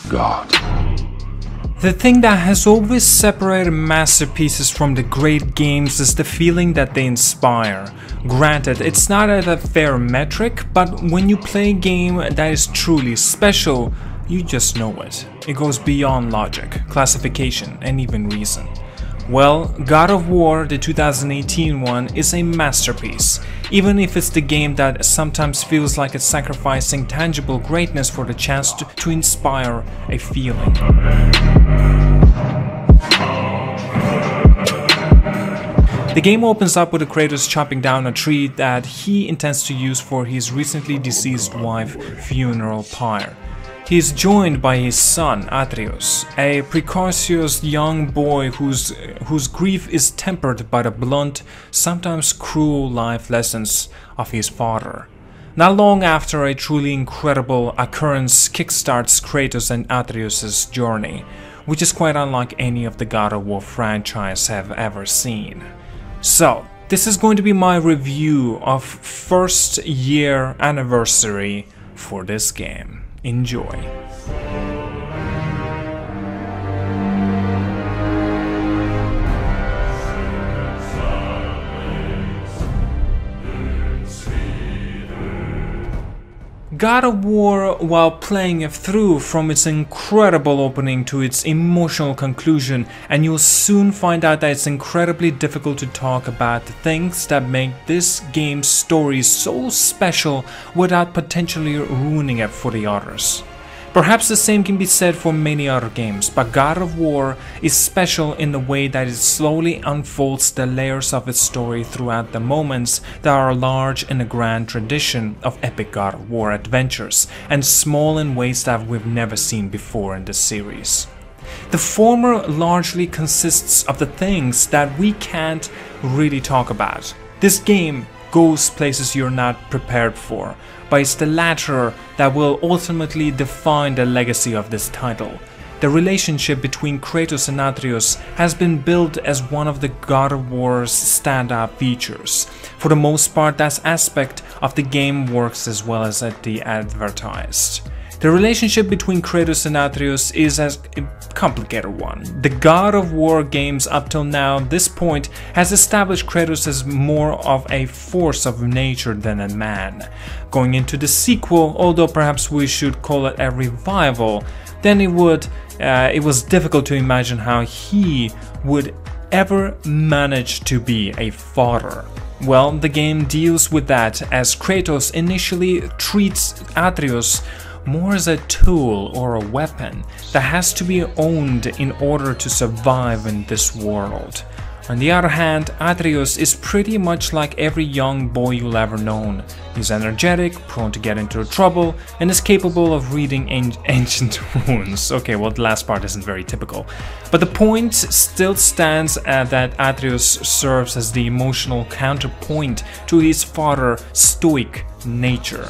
God. The thing that has always separated masterpieces from the great games is the feeling that they inspire. Granted, it's not at a fair metric, but when you play a game that is truly special, you just know it. It goes beyond logic, classification, and even reason. Well, God of War, the 2018 one, is a masterpiece, even if it's the game that sometimes feels like it's sacrificing tangible greatness for the chance to inspire a feeling. The game opens up with Kratos chopping down a tree that he intends to use for his recently deceased wife's funeral pyre. He is joined by his son, Atreus, a precocious young boy whose grief is tempered by the blunt, sometimes cruel life lessons of his father. Not long after, a truly incredible occurrence kickstarts Kratos and Atreus' journey, which is quite unlike any of the God of War franchise have ever seen. So, this is going to be my review of first year anniversary for this game. Enjoy. God of War, while playing it through from its incredible opening to its emotional conclusion, and you'll soon find out that it's incredibly difficult to talk about the things that make this game's story so special without potentially ruining it for the others. Perhaps the same can be said for many other games, but God of War is special in the way that it slowly unfolds the layers of its story throughout the moments that are large in the grand tradition of epic God of War adventures, and small in ways that we've never seen before in the series. The former largely consists of the things that we can't really talk about. This game goes places you're not prepared for, but it's the latter that will ultimately define the legacy of this title. The relationship between Kratos and Atreus has been built as one of the God of War's standout features. For the most part, that aspect of the game works as well as the advertised. The relationship between Kratos and Atreus is a complicated one. The God of War games up till now, this point, has established Kratos as more of a force of nature than a man. Going into the sequel, although perhaps we should call it a revival, then it was difficult to imagine how he would ever manage to be a father. Well, the game deals with that, as Kratos initially treats Atreus more as a tool or a weapon that has to be owned in order to survive in this world. On the other hand, Atreus is pretty much like every young boy you'll ever known. He's energetic, prone to get into trouble, and is capable of reading ancient runes. Okay, well, the last part isn't very typical. But the point still stands that Atreus serves as the emotional counterpoint to his father's stoic nature.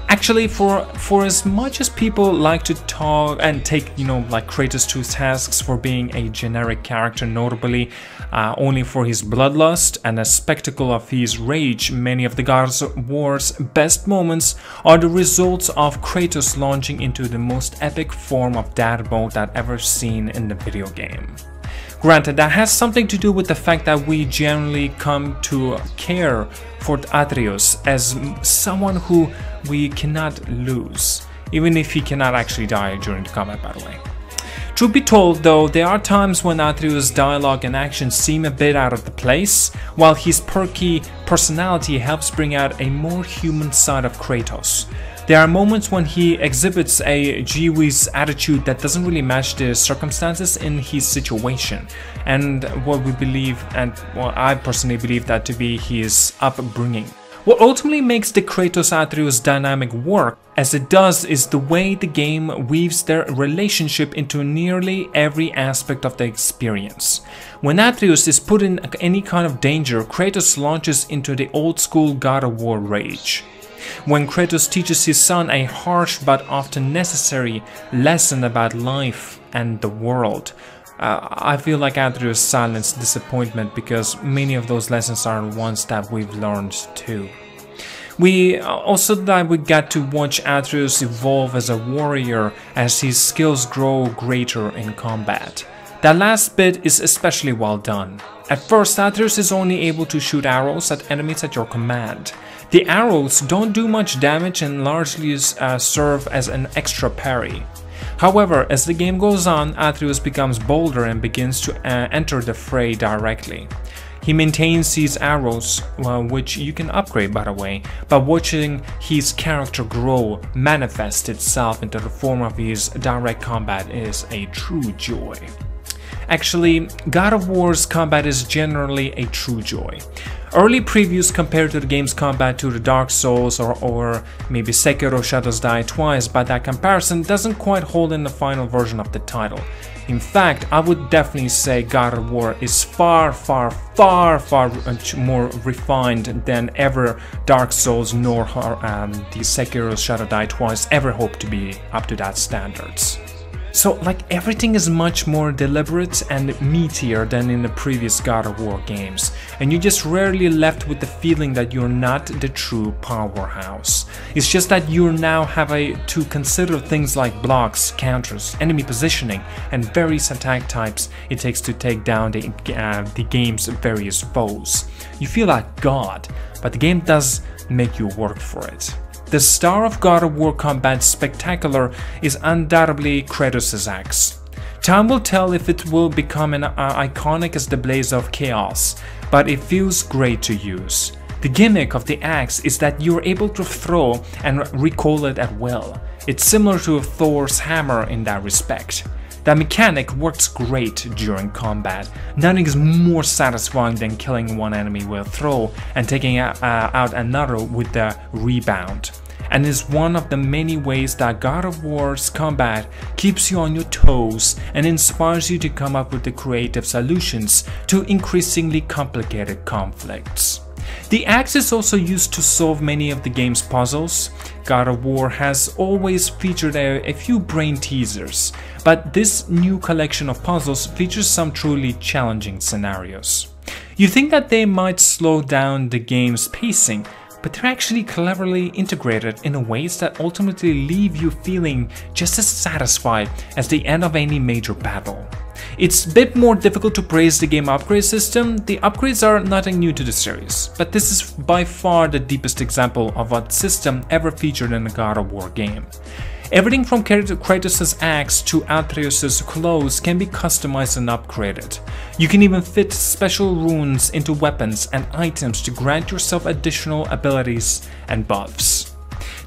Actually, for as much as people like to talk and take, like Kratos to tasks for being a generic character, notably only for his bloodlust and a spectacle of his rage, many of the God of War's best moments are the results of Kratos launching into the most epic form of dad mode that ever seen in the video game. Granted, that has something to do with the fact that we generally come to care for Atreus as someone who we cannot lose, even if he cannot actually die during the combat, by the way. Truth be told, though, there are times when Atreus' dialogue and actions seem a bit out of the place, while his perky personality helps bring out a more human side of Kratos. There are moments when he exhibits a gee whiz attitude that doesn't really match the circumstances in his situation, and what we believe, and I personally believe that to be his upbringing. What ultimately makes the Kratos-Atreus dynamic work as it does is the way the game weaves their relationship into nearly every aspect of the experience. When Atreus is put in any kind of danger, Kratos launches into the old school God of War rage. When Kratos teaches his son a harsh but often necessary lesson about life and the world, I feel like Atreus silenced disappointment because many of those lessons are ones that we've learned too. We got to watch Atreus evolve as a warrior as his skills grow greater in combat. That last bit is especially well done. At first, Atreus is only able to shoot arrows at enemies at your command. The arrows don't do much damage and largely serve as an extra parry. However, as the game goes on, Atreus becomes bolder and begins to enter the fray directly. He maintains these arrows, which you can upgrade by the way, but watching his character grow manifest itself into the form of his direct combat is a true joy. Actually, God of War's combat is generally a true joy. Early previews compared to the game's combat to the Dark Souls or maybe Sekiro Shadows Die Twice, but that comparison doesn't quite hold in the final version of the title. In fact, I would definitely say God of War is far more refined than ever Dark Souls nor the Sekiro Shadows Die Twice ever hoped to be up to that standards. So, like, everything is much more deliberate and meatier than in the previous God of War games, and you're just rarely left with the feeling that you're not the true powerhouse. It's just that you now have to consider things like blocks, counters, enemy positioning, and various attack types it takes to take down the game's various foes. You feel like God, but the game does make you work for it. The star of God of War combat spectacular is undoubtedly Kratos' axe. Time will tell if it will become as iconic as the Blaze of Chaos, but it feels great to use. The gimmick of the axe is that you're able to throw and recoil it at will. It's similar to Thor's hammer in that respect. That mechanic works great during combat. Nothing is more satisfying than killing one enemy with a throw and taking out another with the rebound. And is one of the many ways that God of War's combat keeps you on your toes and inspires you to come up with the creative solutions to increasingly complicated conflicts. The axe is also used to solve many of the game's puzzles. God of War has always featured a few brain teasers, but this new collection of puzzles features some truly challenging scenarios. You think that they might slow down the game's pacing, but they're actually cleverly integrated in ways that ultimately leave you feeling just as satisfied as the end of any major battle. It's a bit more difficult to praise the game upgrade system. The upgrades are nothing new to the series, but this is by far the deepest example of a system ever featured in a God of War game. Everything from Kratos' axe to Atreus' clothes can be customized and upgraded. You can even fit special runes into weapons and items to grant yourself additional abilities and buffs.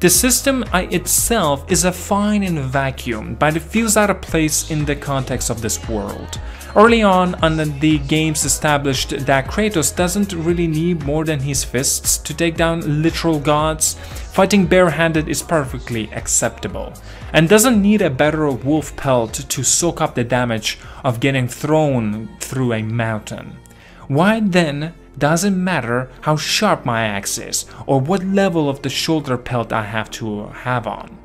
The system itself is a fine in a vacuum, but it feels out of place in the context of this world. Early on, the games established that Kratos doesn't really need more than his fists to take down literal gods. Fighting barehanded is perfectly acceptable, and doesn't need a better wolf pelt to soak up the damage of getting thrown through a mountain. Why then does it matter how sharp my axe is, or what level of the shoulder pelt I have to have on?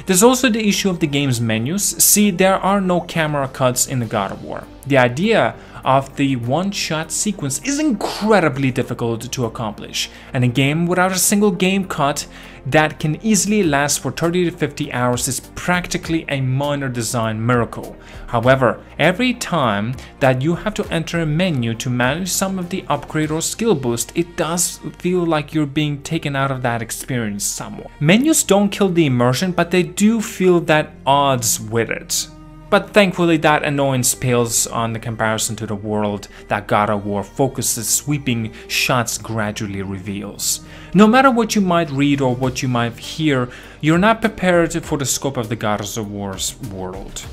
There's also the issue of the game's menus. See, there are no camera cuts in the God of War. The idea of the one-shot sequence is incredibly difficult to accomplish, and a game without a single game cut that can easily last for 30 to 50 hours is practically a minor design miracle. However, every time that you have to enter a menu to manage some of the upgrade or skill boost, it does feel like you're being taken out of that experience somewhat. Menus don't kill the immersion, but they do feel that odds with it. But thankfully that annoyance pales on the comparison to the world that God of War focuses sweeping shots gradually reveals. No matter what you might read or what you might hear, you're not prepared for the scope of the God of War's world.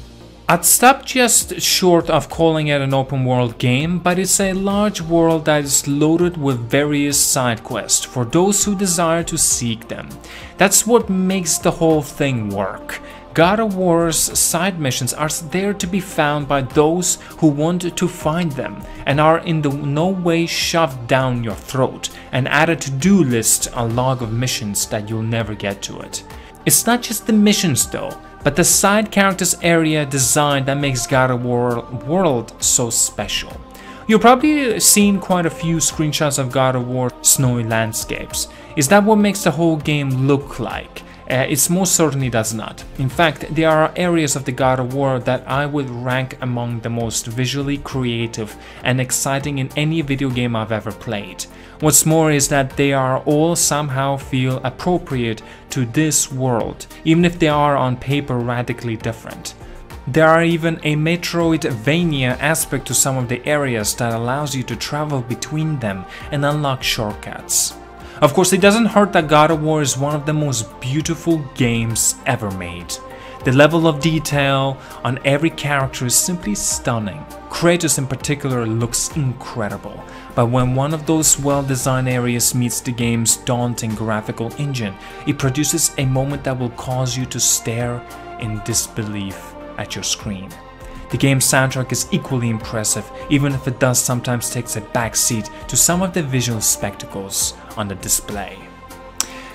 I'd stop just short of calling it an open world game, but it's a large world that is loaded with various side quests for those who desire to seek them. That's what makes the whole thing work. God of War's side missions are there to be found by those who want to find them, and are in no way shoved down your throat and add a to-do list, a log of missions that you'll never get to it. It's not just the missions though, but the side characters area design that makes God of War world so special. You've probably seen quite a few screenshots of God of War snowy landscapes. Is that what makes the whole game look like? It most certainly does not. In fact, there are areas of the God of War that I would rank among the most visually creative and exciting in any video game I've ever played. What's more is that they are all somehow feel appropriate to this world, even if they are on paper radically different. There are even a Metroidvania aspect to some of the areas that allows you to travel between them and unlock shortcuts. Of course, it doesn't hurt that God of War is one of the most beautiful games ever made. The level of detail on every character is simply stunning. Kratos in particular looks incredible, but when one of those well-designed areas meets the game's daunting graphical engine, it produces a moment that will cause you to stare in disbelief at your screen. The game's soundtrack is equally impressive, even if it does sometimes take a backseat to some of the visual spectacles on the display.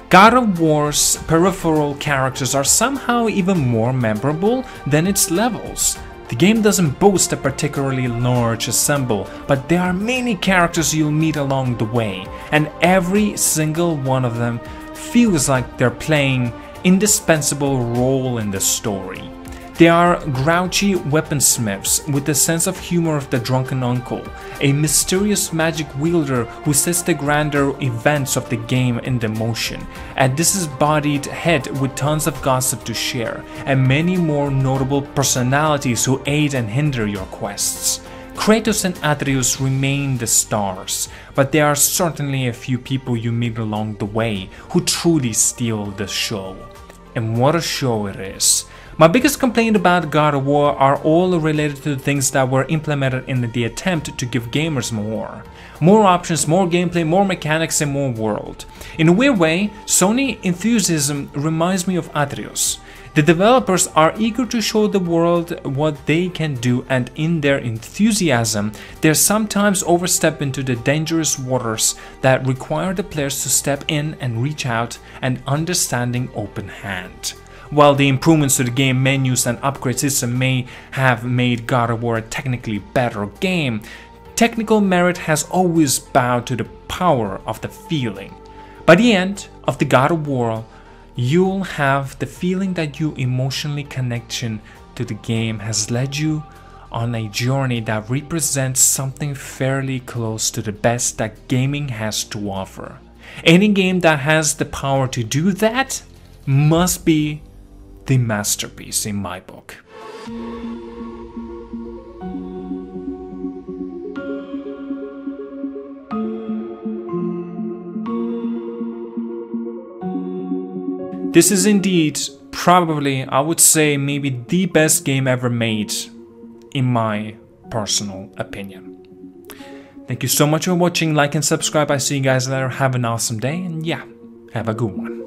God of War's peripheral characters are somehow even more memorable than its levels. The game doesn't boast a particularly large ensemble, but there are many characters you'll meet along the way, and every single one of them feels like they're playing an indispensable role in the story. They are grouchy weaponsmiths with the sense of humor of the drunken uncle, a mysterious magic wielder who sets the grander events of the game into motion, a disembodied head with tons of gossip to share, and many more notable personalities who aid and hinder your quests. Kratos and Atreus remain the stars, but there are certainly a few people you meet along the way who truly steal the show. And what a show it is. My biggest complaint about God of War are all related to the things that were implemented in the attempt to give gamers more. More options, more gameplay, more mechanics, and more world. In a weird way, Sony enthusiasm reminds me of Atreus. The developers are eager to show the world what they can do, and in their enthusiasm, they sometimes overstep into the dangerous waters that require the players to step in and reach out an understanding open hand. While the improvements to the game menus and upgrade system may have made God of War a technically better game, technical merit has always bowed to the power of the feeling. By the end of the God of War, you'll have the feeling that your emotionally connection to the game has led you on a journey that represents something fairly close to the best that gaming has to offer. Any game that has the power to do that must be the masterpiece in my book. This is indeed probably, I would say, maybe the best game ever made, in my personal opinion. Thank you so much for watching. Like and subscribe. I see you guys later. Have an awesome day, and yeah, have a good one.